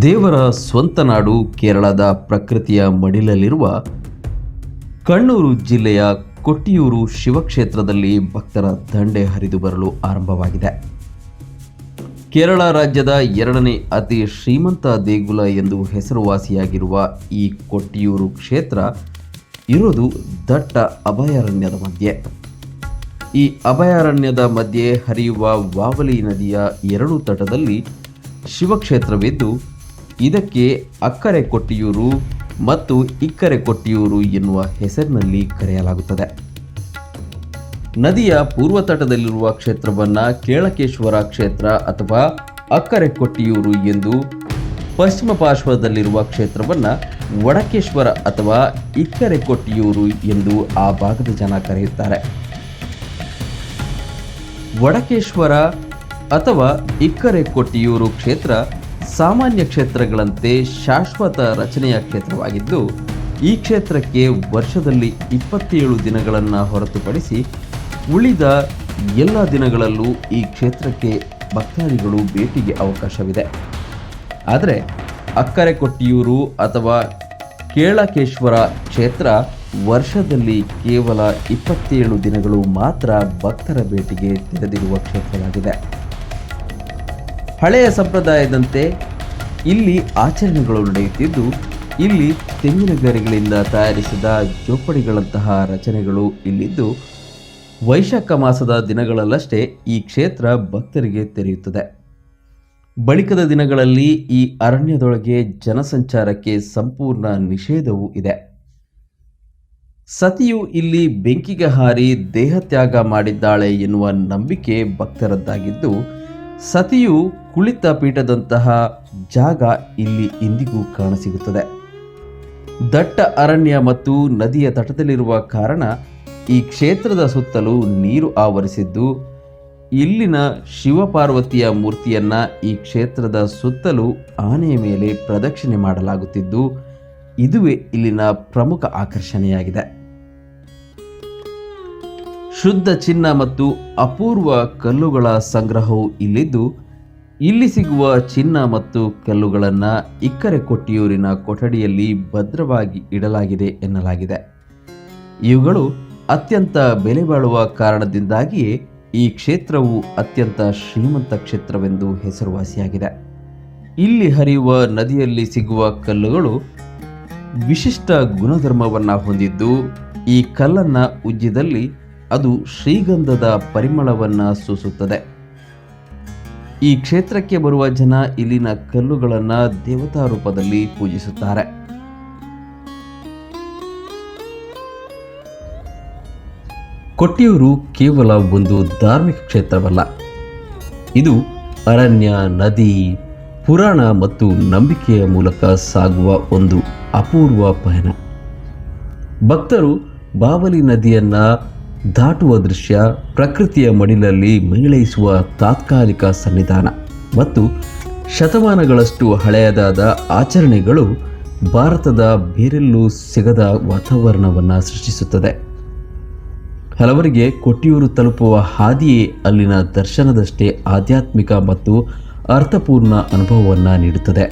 ದೇವರ ಸ್ವಂತ ನಾಡು ಕೇರಳದ ಪ್ರಕೃತಿಯ ಮಡಿಲಲ್ಲಿರುವ ಕಣ್ಣೂರು ಜಿಲ್ಲೆಯ ಕೊಟ್ಟಿಯೂರು ಶಿವಕ್ಷೇತ್ರದಲ್ಲಿ ಭಕ್ತರ ದಂಡೆ ಹರಿದು ಬರಲು ಆರಂಭವಾಗಿದೆ. ಕೇರಳ ರಾಜ್ಯದ ಎರಡನೇ ಅತಿ ಶ್ರೀಮಂತ ದೇಗುಲ ಎಂದು ಹೆಸರುವಾಸಿಯಾಗಿರುವ ಈ ಕೊಟ್ಟಿಯೂರು ಕ್ಷೇತ್ರ ಇರೋದು ದಟ್ಟ ಅಭಯಾರಣ್ಯದ ಮಧ್ಯೆ. ಈ ಅಭಯಾರಣ್ಯದ ಮಧ್ಯೆ ಹರಿಯುವ ವಾವಲಿ ನದಿಯ ಎರಡು ತಟದಲ್ಲಿ ಶಿವಕ್ಷೇತ್ರವಿದ್ದು, ಇದಕ್ಕೆ ಅಕ್ಕರೆ ಕೊಟ್ಟಿಯೂರು ಮತ್ತು ಇಕ್ಕರೆ ಕೊಟ್ಟಿಯೂರು ಎನ್ನುವ ಹೆಸರಿನಲ್ಲಿ ಕರೆಯಲಾಗುತ್ತದೆ. ನದಿಯ ಪೂರ್ವ ತಟದಲ್ಲಿರುವ ಕ್ಷೇತ್ರವನ್ನು ಕೇಳಕೇಶ್ವರ ಕ್ಷೇತ್ರ ಅಥವಾ ಅಕ್ಕರೆ ಕೊಟ್ಟಿಯೂರು ಎಂದು, ಪಶ್ಚಿಮ ಪಾರ್ಶ್ವದಲ್ಲಿರುವ ಕ್ಷೇತ್ರವನ್ನು ವಡಕೇಶ್ವರ ಅಥವಾ ಇಕ್ಕರೆ ಕೊಟ್ಟಿಯೂರು ಎಂದು ಆ ಭಾಗದ ಜನ ಕರೆಯುತ್ತಾರೆ. ವಡಕೇಶ್ವರ ಅಥವಾ ಇಕ್ಕರೆ ಕೊಟ್ಟಿಯೂರು ಕ್ಷೇತ್ರ ಸಾಮಾನ್ಯ ಕ್ಷೇತ್ರಗಳಂತೆ ಶಾಶ್ವತ ರಚನೆಯ ಕ್ಷೇತ್ರವಾಗಿದ್ದು, ಈ ಕ್ಷೇತ್ರಕ್ಕೆ ವರ್ಷದಲ್ಲಿ 27 ದಿನಗಳನ್ನು ಹೊರತುಪಡಿಸಿ ಉಳಿದ ಎಲ್ಲ ದಿನಗಳಲ್ಲೂ ಈ ಕ್ಷೇತ್ರಕ್ಕೆ ಭಕ್ತಾದಿಗಳು ಭೇಟಿಗೆ ಅವಕಾಶವಿದೆ. ಆದರೆ ಅಕ್ಕರೆ ಕೊಟ್ಟಿಯೂರು ಅಥವಾ ಕೇಳಕೇಶ್ವರ ಕ್ಷೇತ್ರ ವರ್ಷದಲ್ಲಿ ಕೇವಲ 27 ದಿನಗಳು ಮಾತ್ರ ಭಕ್ತರ ಭೇಟಿಗೆ ತೆರೆದಿರುವ ಕ್ಷೇತ್ರವಾಗಿದೆ. ಹಳೆಯ ಸಂಪ್ರದಾಯದಂತೆ ಇಲ್ಲಿ ಆಚರಣೆಗಳು ನಡೆಯುತ್ತಿದ್ದು, ಇಲ್ಲಿ ತೆಂಗಿನ ಗರಿಗಳಿಂದ ತಯಾರಿಸಿದ ಜೋಪಡಿಗಳಂತಹ ರಚನೆಗಳು ಇಲ್ಲಿದ್ದು, ವೈಶಾಖ ಮಾಸದ ದಿನಗಳಲ್ಲಷ್ಟೇ ಈ ಕ್ಷೇತ್ರ ಭಕ್ತರಿಗೆ ತೆರೆಯುತ್ತದೆ. ಬಳಿಕದ ದಿನಗಳಲ್ಲಿ ಈ ಅರಣ್ಯದೊಳಗೆ ಜನಸಂಚಾರಕ್ಕೆ ಸಂಪೂರ್ಣ ನಿಷೇಧವೂ ಇದೆ. ಸತಿಯು ಇಲ್ಲಿ ಬೆಂಕಿಗೆ ಹಾರಿ ದೇಹತ್ಯಾಗ ಮಾಡಿದ್ದಾಳೆ ಎನ್ನುವ ನಂಬಿಕೆ ಭಕ್ತರದ್ದಾಗಿದ್ದು, ಸತಿಯು ಕುಳಿತ ಪೀಠದಂತಹ ಜಾಗ ಇಲ್ಲಿ ಇಂದಿಗೂ ಕಾಣಸಿಗುತ್ತದೆ. ದಟ್ಟ ಅರಣ್ಯ ಮತ್ತು ನದಿಯ ತಟದಲ್ಲಿರುವ ಕಾರಣ ಈ ಕ್ಷೇತ್ರದ ಸುತ್ತಲೂ ನೀರು ಆವರಿಸಿದ್ದು, ಇಲ್ಲಿನ ಶಿವಪಾರ್ವತಿಯ ಮೂರ್ತಿಯನ್ನ ಈ ಕ್ಷೇತ್ರದ ಸುತ್ತಲೂ ಆನೆಯ ಮೇಲೆ ಪ್ರದಕ್ಷಿಣೆ ಮಾಡಲಾಗುತ್ತಿದ್ದು, ಇದುವೇ ಇಲ್ಲಿನ ಪ್ರಮುಖ ಆಕರ್ಷಣೆಯಾಗಿದೆ. ಶುದ್ಧ ಚಿನ್ನ ಮತ್ತು ಅಪೂರ್ವ ಕಲ್ಲುಗಳ ಸಂಗ್ರಹವು ಇಲ್ಲಿದ್ದು, ಇಲ್ಲಿ ಸಿಗುವ ಚಿನ್ನ ಮತ್ತು ಕಲ್ಲುಗಳನ್ನು ಇಕ್ಕರೆ ಕೊಟ್ಟಿಯೂರಿನ ಕೊಠಡಿಯಲ್ಲಿ ಭದ್ರವಾಗಿ ಇಡಲಾಗಿದೆ ಎನ್ನಲಾಗಿದೆ. ಇವುಗಳು ಅತ್ಯಂತ ಬೆಲೆ ಬಾಳುವ ಕಾರಣದಿಂದಾಗಿಯೇ ಈ ಕ್ಷೇತ್ರವು ಅತ್ಯಂತ ಶ್ರೀಮಂತ ಕ್ಷೇತ್ರವೆಂದು ಹೆಸರುವಾಸಿಯಾಗಿದೆ. ಇಲ್ಲಿ ಹರಿಯುವ ನದಿಯಲ್ಲಿ ಸಿಗುವ ಕಲ್ಲುಗಳು ವಿಶಿಷ್ಟ ಗುಣಧರ್ಮವನ್ನು ಹೊಂದಿದ್ದು, ಈ ಕಲ್ಲನ್ನು ಉಜ್ಜಿದಲ್ಲಿ ಅದು ಶ್ರೀಗಂಧದ ಪರಿಮಳವನ್ನು ಸೂಸುತ್ತದೆ. ಈ ಕ್ಷೇತ್ರಕ್ಕೆ ಬರುವ ಜನ ಇಲ್ಲಿನ ಕಲ್ಲುಗಳನ್ನು ದೇವತಾ ರೂಪದಲ್ಲಿ ಪೂಜಿಸುತ್ತಾರೆ. ಕೊಟ್ಟಿಯೂರು ಕೇವಲ ಒಂದು ಧಾರ್ಮಿಕ ಕ್ಷೇತ್ರವಲ್ಲ, ಇದು ಅರಣ್ಯ, ನದಿ, ಪುರಾಣ ಮತ್ತು ನಂಬಿಕೆಯ ಮೂಲಕ ಸಾಗುವ ಒಂದು ಅಪೂರ್ವ ಪಯಣ. ಭಕ್ತರು ಬಾವಲಿ ನದಿಯನ್ನ ದಾಟುವ ದೃಶ್ಯ, ಪ್ರಕೃತಿಯ ಮಡಿಲಲ್ಲಿ ಮೇಳೈಸುವ ತಾತ್ಕಾಲಿಕ ಸನ್ನಿಧಾನ ಮತ್ತು ಶತಮಾನಗಳಷ್ಟು ಹಳೆಯದಾದ ಆಚರಣೆಗಳು ಭಾರತದ ಬೇರೆಲ್ಲೂ ಸಿಗದ ವಾತಾವರಣವನ್ನು ಸೃಷ್ಟಿಸುತ್ತದೆ. ಹಲವರಿಗೆ ಕೊಟ್ಟಿಯೂರು ತಲುಪುವ ಹಾದಿಯೇ ಅಲ್ಲಿನ ದರ್ಶನದಷ್ಟೇ ಆಧ್ಯಾತ್ಮಿಕ ಮತ್ತು ಅರ್ಥಪೂರ್ಣ ಅನುಭವವನ್ನು ನೀಡುತ್ತದೆ.